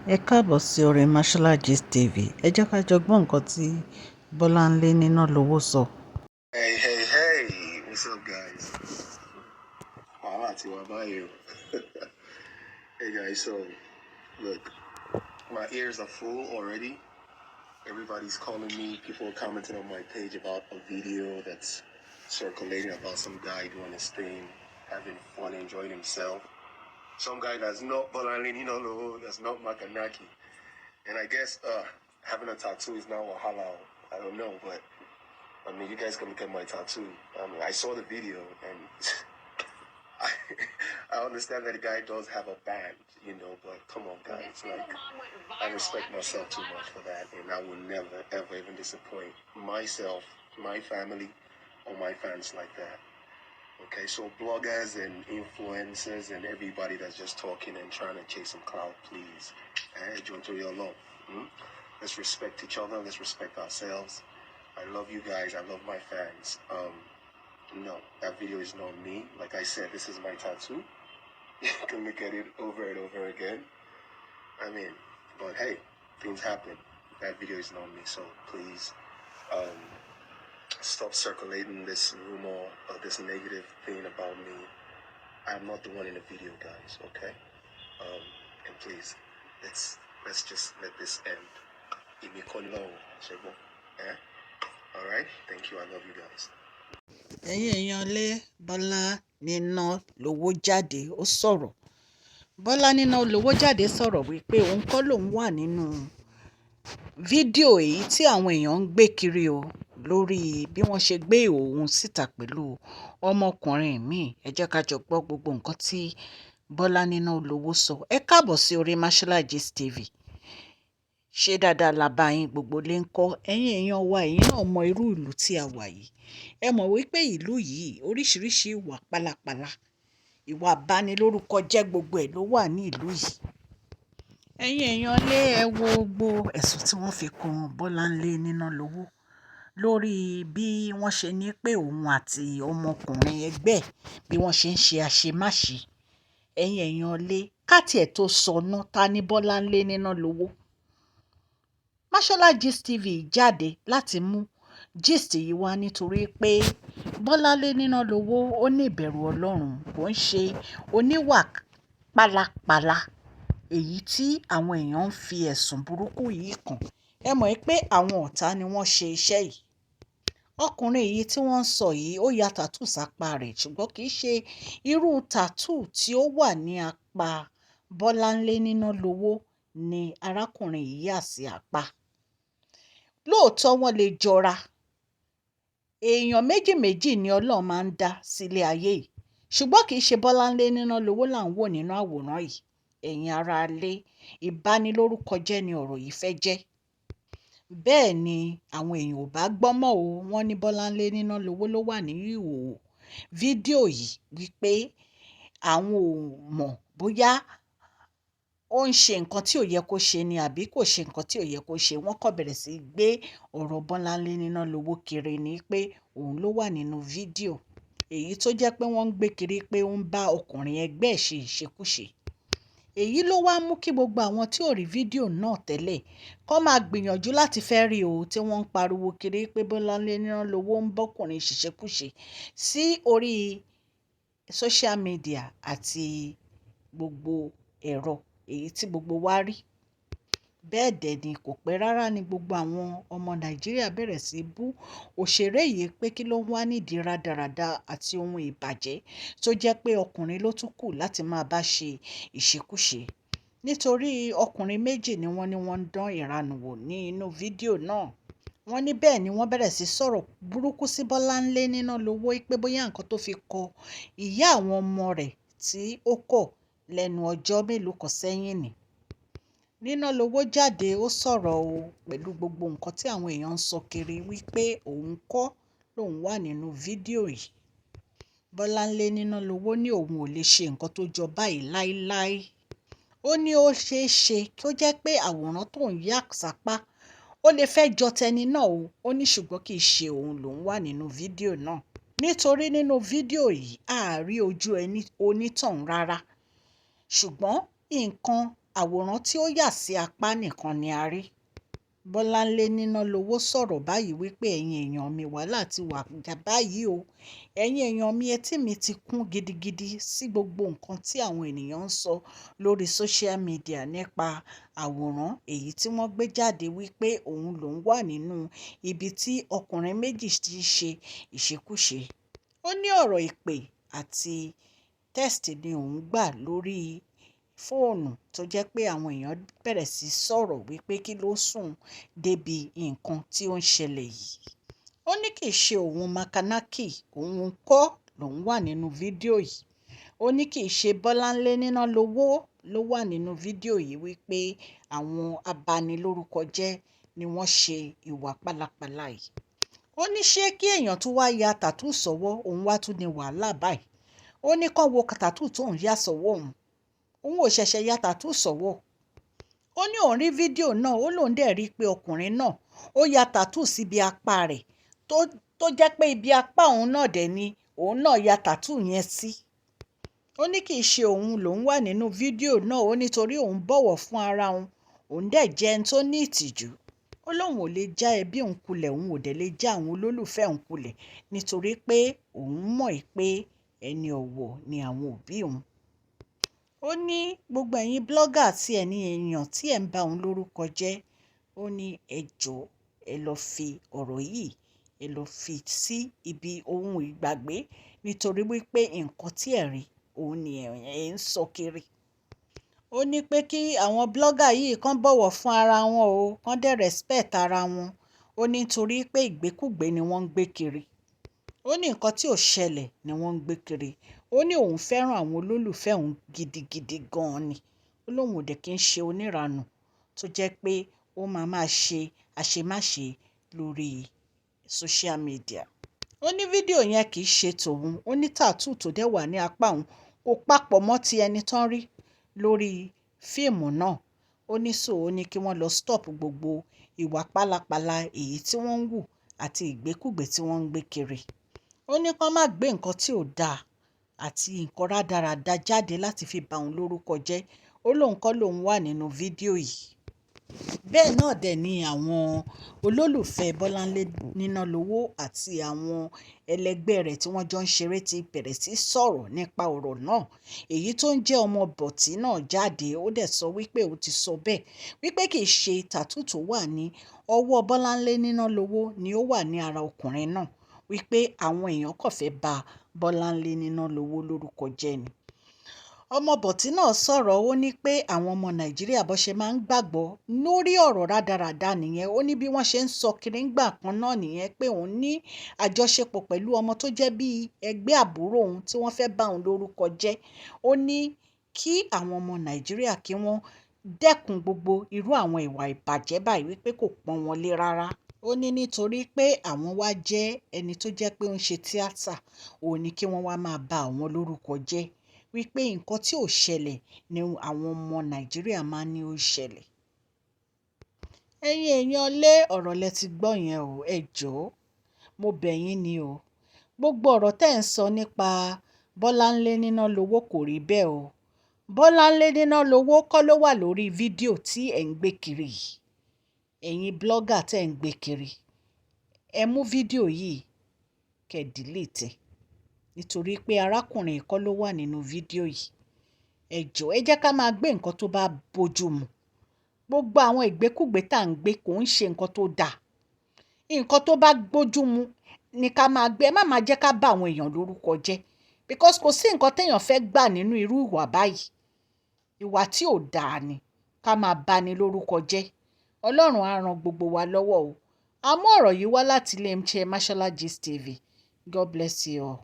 Ẹ káàbọ̀ sí orí Mashola Gist TV. Ẹ jẹ́ ká jọ gbọ́ nǹkan tí Bolanle Ninalowo sọ. Hey, what's up, guys? How are you? Hey, guys, so look, my ears are full already. Everybody's calling me, people are commenting on my page about a video that's circulating about some guy doing his thing, having fun, enjoying himself. Some guy that's not Bolanle Ninalowo, that's not Makanaki. And I guess having a tattoo is now a halal. I don't know, but I mean, you guys can look at my tattoo. I saw the video, and I understand that the guy does have a band, but come on, guys. Like, I respect myself too much for that, and I will never, ever even disappoint myself, my family, or my fans like that. Okay, so bloggers and influencers and everybody that's just talking and trying to chase some clout, please. Join to your love. Let's respect each other. Let's respect ourselves. I love you guys. I love my fans. No, that video is not me. Like I said, this is my tattoo. You can look at it over and over again. I mean, but hey, things happen. That video is not me. So please, stop circulating this rumor or this negative thing about me. I'm not the one in the video, guys. Okay? And please, let's just let this end. All right? Thank you. I love you guys. Ẹ̀yin èèyàn lé Bọ́lá Ninalowo jáde ó sọ̀rọ̀. Bọ́lá Ninalowo jáde sọ̀rọ̀ wípé òun kọ́ lòun wà nínú fídíò èyí tí àwọn èèyàn ń gbé kiri o lórí bí wọ́n ṣe gbé òun síta pẹ̀lú ọmọkùnrin míì. Ẹ jẹ́ ká jọ gbọ́ gbogbo nǹkan tí Bọ́lá Ninalowo sọ. Ẹ káàbọ̀ sí orí Mashola Gist TV. Ṣé dáadáa la bá yín gbogbo lé ń kọ́? Ẹ̀yin èèyàn wa, ẹ̀yin náà mọ irú ìlú tí a wà yìí. Ẹ mọ̀ wípé ìlú yìí oríṣiríṣi ìwà pálapàla, ìwà àbánilórúkọ jẹ́ gbogbo ẹ̀ ló wà ní ìlú yìí. Ẹ̀yin èèyàn lé ẹ wo gbogbo ẹ̀sùn tí wọ́n fi kan Bolanle Ninalowo lórí bí wọ́n ṣe ní pé òun àti ọmọkùnrin ẹgbẹ́ bí wọ́n ṣe ń ṣe àṣemáṣe. Ẹ̀yin èèyàn lé káàtì ẹ̀ tó sọnù ta ní Bolanle Ninalowo. Mashola Gist TV jáde láti mú gist yìí wá nítorí pé Bolanle Ninalowo ó ní ìbẹ̀rù Ọlọ́run, kò ń ṣe oníwà pálapàla èyí tí àwọn èèyàn ń fi ẹ̀sùn burúkú yìí kàn. Ẹ mọ̀ pé àwọn ọ̀tá ni wọ́n ṣe iṣẹ́ yìí. Ọkùnrin yìí tí wọ́n ń sọ yìí ó ya tàtú sápá rẹ̀, ṣùgbọ́n kì í ṣe irú tàtú tí ó wà ní apá Bolanle Ninalowo ni arákùnrin yìí yà sí apá. Lóòótọ́ wọ́n lè jọra. Èèyàn méjì méjì ni Ọlọ́run máa ń dá sílé ayé yìí, ṣùgbọ́n kì í ṣe Bolanle Ninalowo là ń wò nínú àwòrán yìí. Ẹ̀yin ará ilé, ìbanilórúkọ jẹ́ ni ọ̀rọ̀ yìí fẹ́ jẹ́. Bẹ́ẹ̀ ni àwọn èèyàn ò bá gbọ́ mọ́ o, wọ́n ní Bolanle Ninalowo ló wà ní ìhòòhò fídíò yìí wípé àwọn ò mọ̀ bóyá ó ń ṣe nǹkan tí ò yẹ kó ṣe ni àbí kò ṣe nǹkan tí ò yẹ kó ṣe. Wọ́n kàn bẹ̀rẹ̀ sí gbé ọ̀rọ̀ Bolanle Ninalowo kiri ni pé òun ló wà nínú fídíò èyí tó jẹ́ pé wọ́n ń gbé kiri pé ó ń bá ọkùnrin ẹgbẹ́ ṣe ìṣekúṣe. Èyí ló wá mú kí gbogbo àwọn tí ò rí fídíò náà tẹ́lẹ̀ kó máa gbìyànjú láti fẹ́ rí o, tí wọ́n ń pariwo kiri pé Bolanle Ninalowo ń bọ́kùnrin ṣìṣekúṣe sí orí social media àti gbogbo ẹ̀rọ èyí tí gbogbo wa rí. Bẹ́ẹ̀ dẹ̀ ni kò pẹ́ rárá ni gbogbo àwọn ọmọ Nàìjíríà bẹ̀rẹ̀ sí bú òṣèré yìí pé kí ló ń wá nídìí rádaràda àti ohun ìbàjẹ́ tó jẹ́ pé ọkùnrin ló tún kù láti máa bá ṣe ìṣekúṣe. Nítorí ọkùnrin méjì ni wọ́n ń dán ìranù wò ní inú fídíò náà. Wọ́n ní bẹ́ẹ̀ ni wọ́n bẹ̀rẹ̀ sí sọ̀rọ̀ burúkú sí Bolanle Ninalowo pé bóyá nǹkan tó fi kọ ìyá àwọn ọmọ rẹ̀ tí ó kọ̀ lẹ́nu ọjọ́ mélòó kan sẹ́yìn ni. Ninalowo jáde ó sọ̀rọ̀ o pẹ̀lú gbogbo nǹkan tí àwọn èèyàn ń sọ kiri wípé òun kọ́ lòun wà nínú fídíò yìí. Bolanle Ninalowo ní òun ò lè ṣe nǹkan tó jọ báyìí láíláí. Ó ní ó ṣeé ṣe kí ó jẹ́ pé àwòrán tó ń yà sápá ó lè fẹ́ jọ tẹni náà o. Ó ní ṣùgbọ́n kì í ṣe òun lòun wà nínú fídíò náà. Nítorí nínú fídíò yìí a rí ojú onítọ̀hún rárá. Ṣùgbọ́n nǹkan àwòrán tí ó yà sí apá nìkan ni a rí. Bolanle Ninalowo sọ̀rọ̀ báyìí wípé ẹ̀yin èèyàn mi wàhálà ti wà báyìí o. Ẹ̀yin èèyàn mi etí mi ti kún gidigidi sí gbogbo nǹkan tí àwọn ènìyàn ń sọ lórí social media nípa àwòrán èyí tí wọ́n gbé jáde wípé òun lòún wà nínú ibi tí ọkùnrin méjì ti ń ṣe ìṣekúṣe. Ó ní ọ̀rọ̀ ìpè àti text ni òun gbà lórí fóònù tó jẹ́ pé àwọn èèyàn bẹ̀rẹ̀ sí sọ̀rọ̀ wípé kí ló sùn débi nǹkan tí ó ń ṣẹlẹ̀ yìí. Ó ní kì í ṣe òun makanaki, òun kọ́ lòun wà nínú fídíò yìí. Ó ní kì í ṣe Bolanle Ninalowo ló wà nínú fídíò yìí wípé àwọn abanilórúkọjẹ́ ni wọ́n ṣe ìwà pálapàla yìí. Ó ní ṣé kí èèyàn tún wá ya tàtú sọ́wọ́ òun wá tún ní wàhálà báyìí. Ó ní kán wo tàtú tó ń yà sọ́wọ́ òun ò ṣẹ̀ṣẹ̀ ya tàtú sọ́wọ́. Ó ní òun rí fídíò náà, ó lóun dẹ̀ rí i pé ọkùnrin náà ó ya tàtú síbi apá rẹ̀ tó jẹ́ pé ibi apá òun náà dẹ̀ ni òun náà ya tàtú yẹn sí. Ó ní kì í ṣe òun lòún wà nínú fídíò náà, ó nítorí òun bọ̀wọ̀ fún ara òun dẹ̀ jẹ́ ẹni tó ní ìtìjú. Ó lóun ò lè já ẹbí òun kulẹ̀, òun ò dẹ̀ lè já àwọn olólùfẹ́ òun kulẹ̀ nítorí pé òun mọ̀ pé ẹni ọ̀wọ̀ ni àwọn òbí òun. Ó ní gbogbo ẹ̀yin blogger àti ẹ̀yin èèyàn tí ẹ̀ ń ba òun lórúkọ jẹ́, ó ní ẹ jọ̀ọ́ ẹ lọ fi ọ̀rọ̀ yìí ẹ lọ fi sí ibi ohun ìgbàgbé nítorí wípé nǹkan tí ẹ̀ rí òun ni ẹ̀ ń sọ kiri. Ó ní pé kí àwọn blogger yìí kán bọ̀wọ̀ fún ara wọn o, kán dẹ̀ respect ara wọn. Ó ní nítorí pé ìgbékúgbé ni wọ́n ń gbé kiri. Ó ní nǹkan tí ò ṣẹlẹ̀ ni wọ́n ń gbé kiri. Ó ní òun fẹ́ràn àwọn olólùfẹ́ òun gidigidi gan-an ni. Ó lóun ò dẹ̀ kí ń ṣe oníranù tó jẹ́ pé ó máa ṣe àṣemáṣe lórí social media. Ó ní fídíò yẹn kì í ṣe tòun. Ó ní tàtú tó dẹ̀ wà ní apá òun kò papọ̀ mọ́ ti ẹni tán rí lórí fíìmù náà. Ó ní ó ní kí wọ́n lọ stop gbogbo ìwà pálapàla èyí tí wọ́n ń wù àti ìgbékúgbé tí wọ́n ń gbé kiri. Ó ní kán má gbé nǹkan tí ò dáa àti nǹkan rádaràda jáde láti fi ba òun lórúkọ jẹ́. Ó lóun kọ́ lòun wà nínú fídíò yìí. Bẹ́ẹ̀ náà dẹ̀ ni àwọn olólùfẹ́ Bolanle Ninalowo àti àwọn ẹlẹgbẹ́ rẹ̀ tí wọ́n jọ ń ṣeré ti bẹ̀rẹ̀ sí sọ̀rọ̀ nípa ọ̀rọ̀ náà. Èyí tó ń jẹ́ ọmọ bọ̀tí náà jáde, ó dẹ̀ sọ wípé ó ti sọ bẹ́ẹ̀ wípé kì í ṣe tàtú tó wà ní ọwọ́ Bolanle Ninalowo ni ó wà ní ara ọkùnrin náà, wípé àwọn èèyàn kò fẹ́ ba Bolanle Ninalowo lórúkọ jẹ́ ni. Ọmọ bọ̀tí náà sọ̀rọ̀, ó ní pé àwọn ọmọ Nàìjíríà bó ṣe máa ń gbàgbọ́ lórí ọ̀rọ̀ rádaràda nìyẹn. Ó ní bí wọ́n ṣe ń sọ kiri ńgbà kan náà nìyẹn pé òun ní àjọṣepọ̀ pẹ̀lú ọmọ tó jẹ́ bí ẹgbẹ́ àbúrò òun tí wọ́n fẹ́ bá òun lórúkọ jẹ́. Ó ní kí àwọn ọmọ Nàìjíríà kí wọ́n dẹ́kun gbogbo irú àwọn ìwà ìbàjẹ́ báyìí wípé kò pọ́n wọn lé rárá. Ó ní nítorí pé àwọn wá jẹ́ ẹni tó jẹ́ pé ó ń ṣe tíátà, òun ní kí wọ́n wá máa ba àwọn lórúkọ jẹ́ wípé nǹkan tí ò ṣẹlẹ̀ ni àwọn ọmọ Nàìjíríà máa ní ó ṣẹlẹ̀. Ẹ̀yin èèyàn lé ọ̀rọ̀ lẹ ti gbọ́ yẹn o, ẹ jọ̀ọ́ mo bẹ̀ yín ni o. Gbogbo ọ̀rọ̀ tẹ́ ń sọ nípa Bolanle Ninalowo kò rí bẹ́ẹ̀ o. Bolanle Ninalowo kọ́ ló wà lórí fídíò tí ẹ̀ ń gbé kiri yìí. Ẹ̀yin blogger tẹ́ ń gbé kiri, ẹ mú fídíò yìí kẹ́ delete ẹ̀ nítorí pé arákùnrin kọ́ ló wà nínú fídíò yìí. Ẹ jọ̀ọ́ ẹ jẹ́ ká máa gbé nǹkan tó bá bójú mu. Gbogbo àwọn ìgbékúgbé tá à ń gbé kò ń ṣe nǹkan tó dáa. Nǹkan tó bá bójú mu ni ká máa gbé. Ẹ má máa jẹ́ ká bá àwọn èèyàn lórúkọ jẹ́ because kò sí nǹkan téèyàn fẹ́ gbà nínú irú ìwà báyìí. Ìwà tí ò dáa ni ká máa bá ni lórúkọ jẹ́. Ọlọ́run á ran gbogbo wa lọ́wọ́ o. Àmọ́ ọ̀rọ̀ yìí wá láti ilé iṣẹ́ Mashola Gist TV. God bless you all.